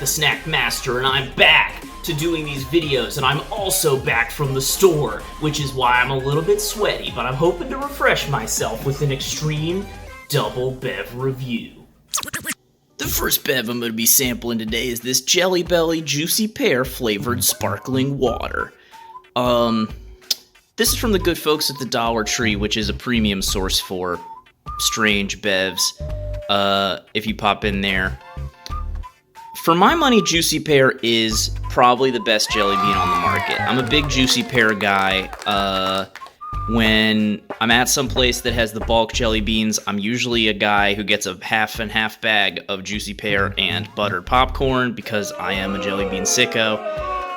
the Snack Master, and I'm back to doing these videos, and I'm also back from the store, which is why I'm a little bit sweaty, but I'm hoping to refresh myself with an extreme double bev review. The first bev I'm going to be sampling today is this Jelly Belly Juicy Pear flavored sparkling water. This is from the good folks at the Dollar Tree, which is a premium source for strange bevs. If you pop in there. For my money, Juicy Pear is probably the best jelly bean on the market. I'm a big Juicy Pear guy. When I'm at some place that has the bulk jelly beans, I'm usually a guy who gets a half and half bag of Juicy Pear and buttered popcorn because I am a jelly bean sicko.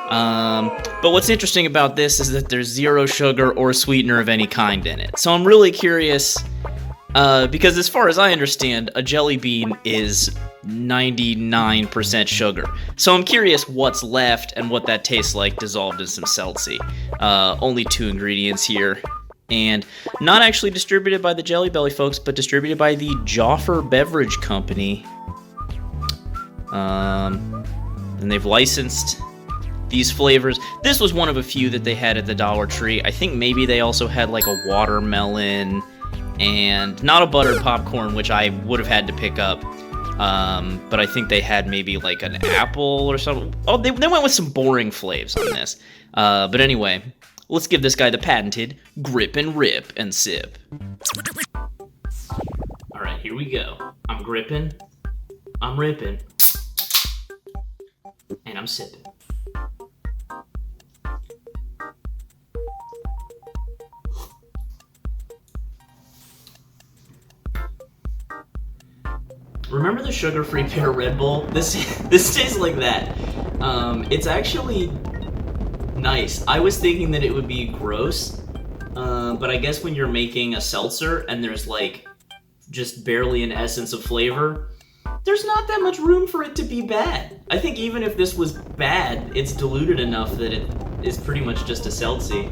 But what's interesting about this is that there's zero sugar or sweetener of any kind in it. So I'm really curious, because as far as I understand, a jelly bean is 99% sugar. So I'm curious what's left and what that tastes like dissolved in some Seltzer. Only 2 ingredients here. And not actually distributed by the Jelly Belly folks, but distributed by the Joffer Beverage Company. And they've licensed these flavors. This was one of a few that they had at the Dollar Tree. I think maybe they also had like a watermelon and not a buttered popcorn, which I would have had to pick up. But I think they had maybe like an apple or something. Oh, they went with some boring flavors on this. But anyway, let's give this guy the patented grip and rip and sip. All right, here we go. I'm gripping, I'm ripping, and I'm sipping. Remember the sugar-free pear Red Bull? This tastes like that. It's actually nice. I was thinking that it would be gross, but I guess when you're making a seltzer and there's like just barely an essence of flavor, there's not that much room for it to be bad. I think even if this was bad, it's diluted enough that it is pretty much just a seltzer.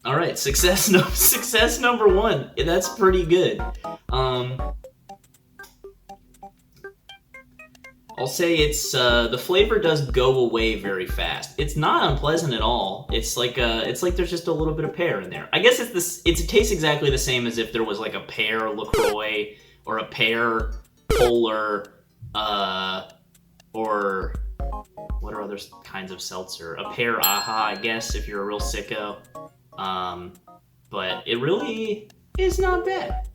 All right, success number 1. That's pretty good. I'll say it's the flavor does go away very fast. It's not unpleasant at all. It's like there's just a little bit of pear in there. I guess it tastes exactly the same as if there was like a pear LaCroix or a pear Polar, or what are other kinds of seltzer? A pear Aha, I guess, if you're a real sicko. But it really is not bad.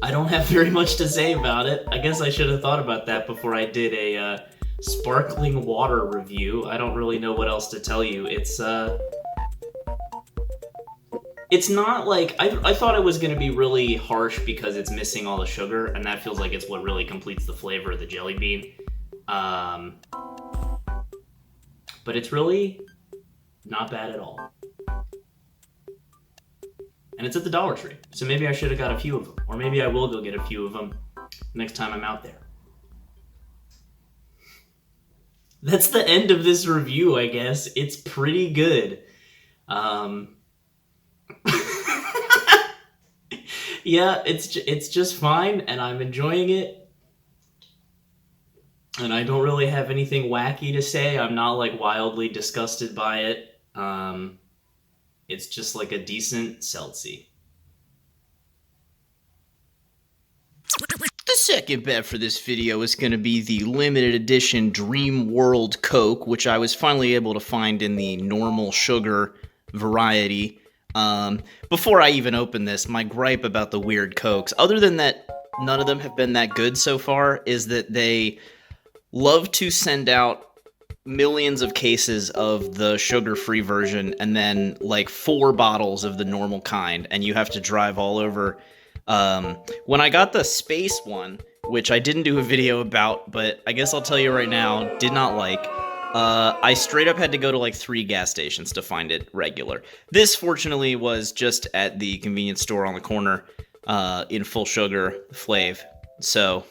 I don't have very much to say about it. I guess I should have thought about that before I did a sparkling water review. I don't really know what else to tell you. It's not like I thought it was going to be really harsh because it's missing all the sugar, and that feels like it's what really completes the flavor of the jelly bean. But it's really not bad at all. And it's at the Dollar Tree, so maybe I should have got a few of them. Or maybe I will go get a few of them next time I'm out there. That's the end of this review, I guess. It's pretty good. Yeah, it's just fine, and I'm enjoying it. And I don't really have anything wacky to say. I'm not like wildly disgusted by it. It's just like a decent seltzer. The second bet for this video is going to be the limited edition Dream World Coke, which I was finally able to find in the normal sugar variety. Before I even open this, my gripe about the weird Cokes, other than that none of them have been that good so far, is that they love to send out millions of cases of the sugar-free version and then like 4 bottles of the normal kind, and you have to drive all over. When I got the space one, which I didn't do a video about, but I guess I'll tell you right now, did not like, I straight up had to go to like 3 gas stations to find it regular. This fortunately was just at the convenience store on the corner, in full sugar flav. So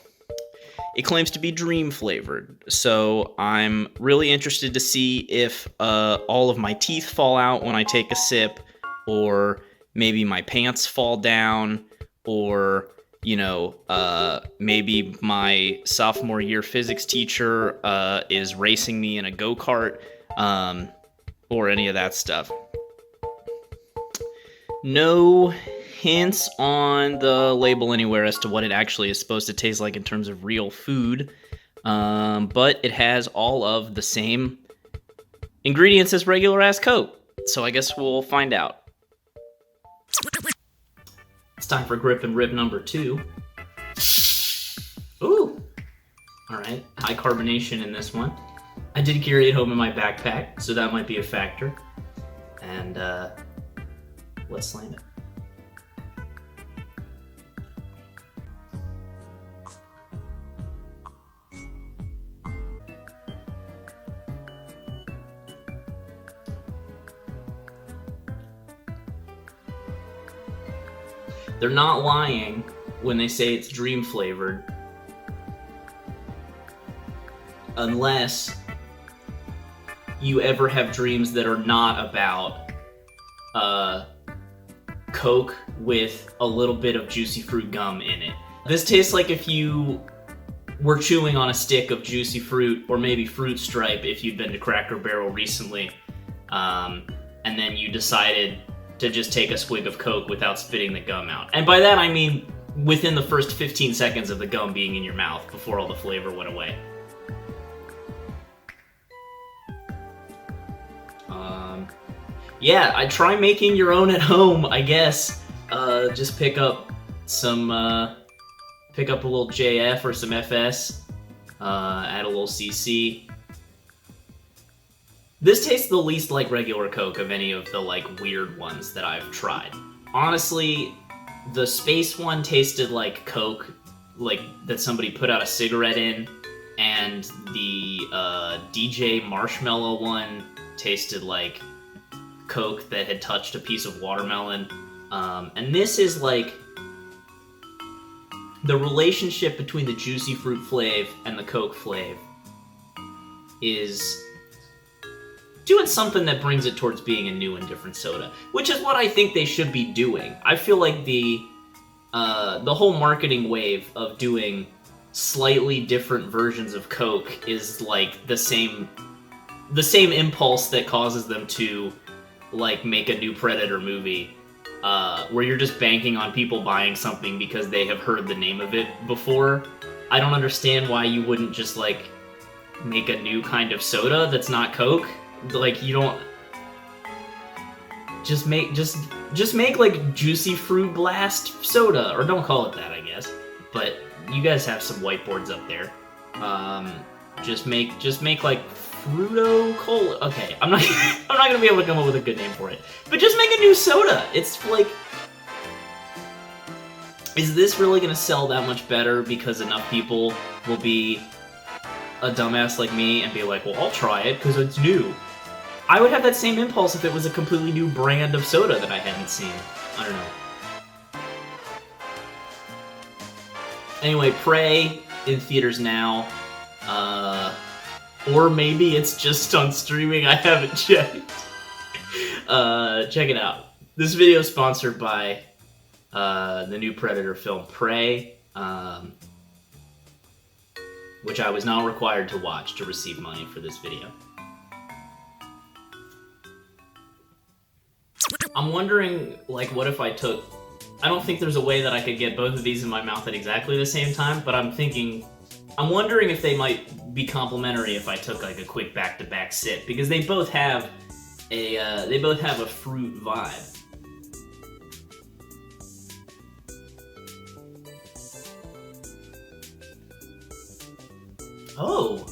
it claims to be dream flavored, so I'm really interested to see if all of my teeth fall out when I take a sip, or maybe my pants fall down, or maybe my sophomore year physics teacher is racing me in a go-kart, or any of that stuff. No hints on the label anywhere as to what it actually is supposed to taste like in terms of real food, but it has all of the same ingredients as regular ass Coke, so I guess we'll find out. It's time for grip and rib number 2. Ooh! Alright, high carbonation in this one. I did carry it home in my backpack, so that might be a factor. And, let's slam it. They're not lying when they say it's dream flavored, unless you ever have dreams that are not about Coke with a little bit of juicy fruit gum in it. This tastes like if you were chewing on a stick of juicy fruit, or maybe Fruit Stripe if you'd been to Cracker Barrel recently, and then you decided to just take a swig of Coke without spitting the gum out. And by that I mean within the first 15 seconds of the gum being in your mouth before all the flavor went away. Yeah, I'd try making your own at home, I guess. Just pick up a little JF or some FS, add a little CC. This tastes the least like regular Coke of any of the weird ones that I've tried. Honestly, the space one tasted like Coke, that somebody put out a cigarette in, and the DJ Marshmallow one tasted like Coke that had touched a piece of watermelon. And this is like the relationship between the juicy fruit flavor and the Coke flavor is doing something that brings it towards being a new and different soda, which is what I think they should be doing. I feel like the whole marketing wave of doing slightly different versions of Coke is like the same impulse that causes them to make a new Predator movie, where you're just banking on people buying something because they have heard the name of it before. I don't understand why you wouldn't just make a new kind of soda that's not Coke. You don't just make juicy fruit blast soda, or don't call it that, I guess. But you guys have some whiteboards up there. Just make Fruito Cola. Okay, I'm not gonna be able to come up with a good name for it. But just make a new soda. It's is this really gonna sell that much better because enough people will be a dumbass like me and be like, well, I'll try it because it's new. I would have that same impulse if it was a completely new brand of soda that I hadn't seen. I don't know. Anyway, Prey in theaters now. Or maybe it's just on streaming, I haven't checked. Check it out. This video is sponsored by the new Predator film, Prey, which I was not required to watch to receive money for this video. I'm wondering, what if I took... I don't think there's a way that I could get both of these in my mouth at exactly the same time, but I'm wondering if they might be complementary if I took a quick back-to-back sip, because they both have a fruit vibe. Oh.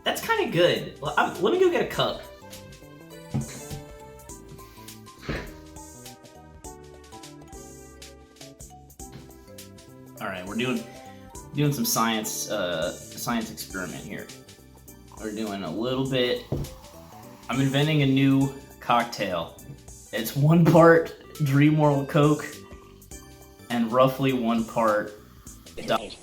That's kind of good. Let me go get a cup. All right, we're doing some science experiment here. We're doing a little bit. I'm inventing a new cocktail. It's 1 part Dream World Coke and roughly 1 part Diet.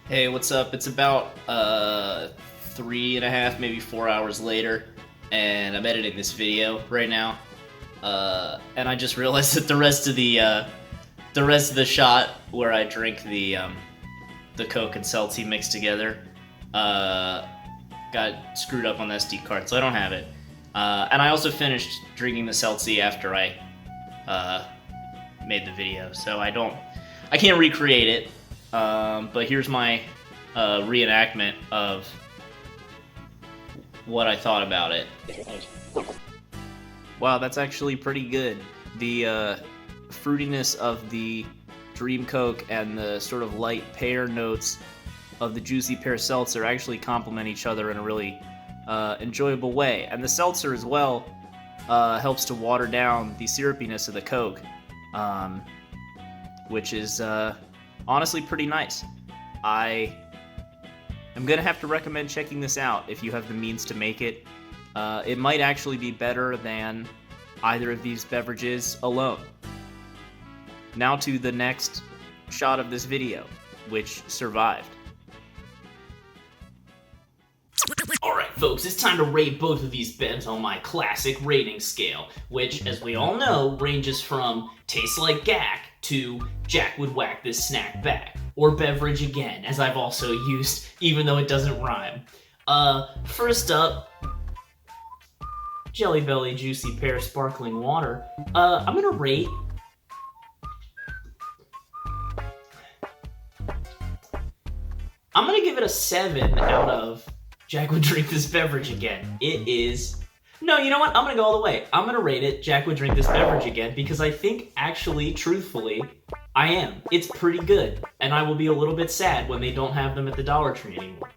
Hey, what's up? It's about 3.5, maybe 4 hours later, and I'm editing this video right now. And I just realized that the rest of the shot where I drink the Coke and Seltzer mixed together got screwed up on the SD card, so I don't have it. And I also finished drinking the Seltzer after I made the video, so I can't recreate it. But here's my reenactment of what I thought about it. Wow, that's actually pretty good. The fruitiness of the Dream Coke and the sort of light pear notes of the Juicy Pear Seltzer actually complement each other in a really enjoyable way. And the Seltzer as well helps to water down the syrupiness of the Coke, which is honestly pretty nice. I am gonna have to recommend checking this out if you have the means to make it. It might actually be better than either of these beverages alone. Now to the next shot of this video, which survived. Alright folks, it's time to rate both of these bevs on my classic rating scale, which, as we all know, ranges from tastes like gack to Jack would whack this snack back, or beverage again, as I've also used, even though it doesn't rhyme. First up, Jelly Belly Juicy Pear Sparkling Water. I'm gonna rate... I'm gonna give it a 7 out of Jack would drink this beverage again. It is... No, you know what? I'm gonna go all the way. I'm gonna rate it Jack would drink this beverage again because I think, actually, truthfully, I am. It's pretty good, and I will be a little bit sad when they don't have them at the Dollar Tree anymore.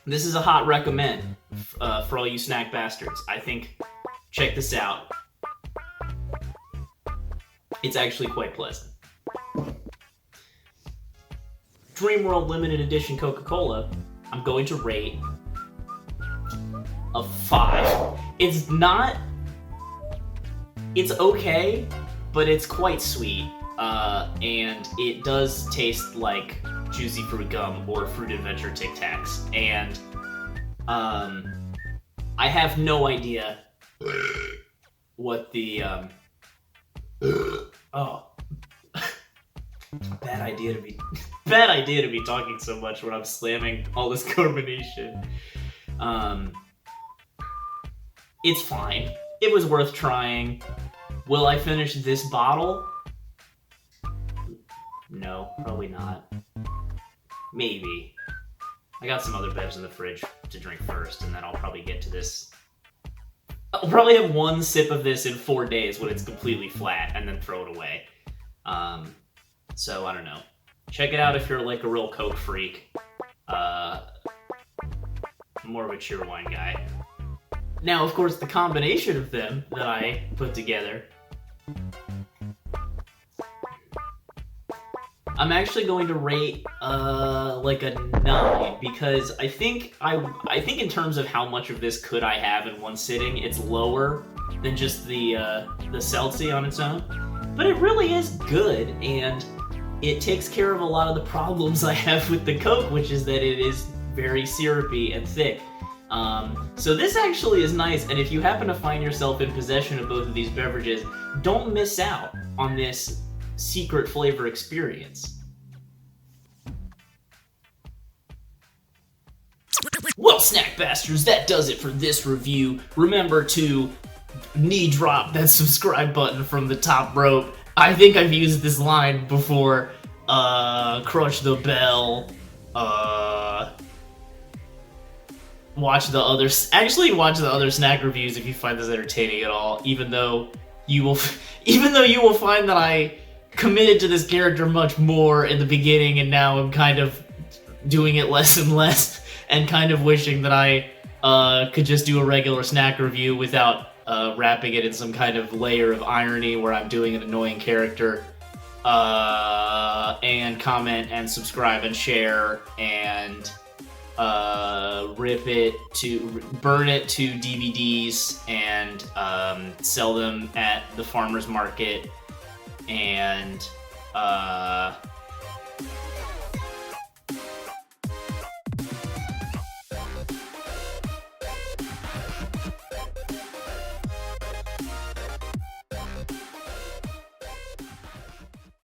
This is a hot recommend for all you snack bastards. I think, check this out. It's actually quite pleasant. Dream World Limited Edition Coca-Cola, I'm going to rate a 5. It's not... It's okay, but it's quite sweet, and it does taste like Juicy Fruit Gum or Fruit Adventure Tic Tacs, and I have no idea what the oh, bad idea to be talking so much when I'm slamming all this carbonation. It's fine. It was worth trying. Will I finish this bottle? No, probably not. Maybe. I got some other bevs in the fridge to drink first, and then I'll probably get to this. I'll probably have one sip of this in 4 days when it's completely flat, and then throw it away. So, I don't know. Check it out if you're like a real Coke freak. I'm more of a cheer wine guy. Now, of course, the combination of them that I put together, I'm actually going to rate like a 9 because I think in terms of how much of this could I have in one sitting, it's lower than just the Seltzer on its own. But it really is good, and it takes care of a lot of the problems I have with the Coke, which is that it is very syrupy and thick. So this actually is nice, and if you happen to find yourself in possession of both of these beverages, don't miss out on this secret flavor experience. Well, snack bastards, that does it for this review. Remember to knee drop that subscribe button from the top rope. I think I've used this line before. Crush the bell. Watch the other snack reviews if you find this entertaining at all. Even though you will find that I committed to this character much more in the beginning, and now I'm kind of doing it less and less, and kind of wishing that I could just do a regular snack review without wrapping it in some kind of layer of irony where I'm doing an annoying character. And comment and subscribe and share and burn it to DVDs and sell them at the farmer's market and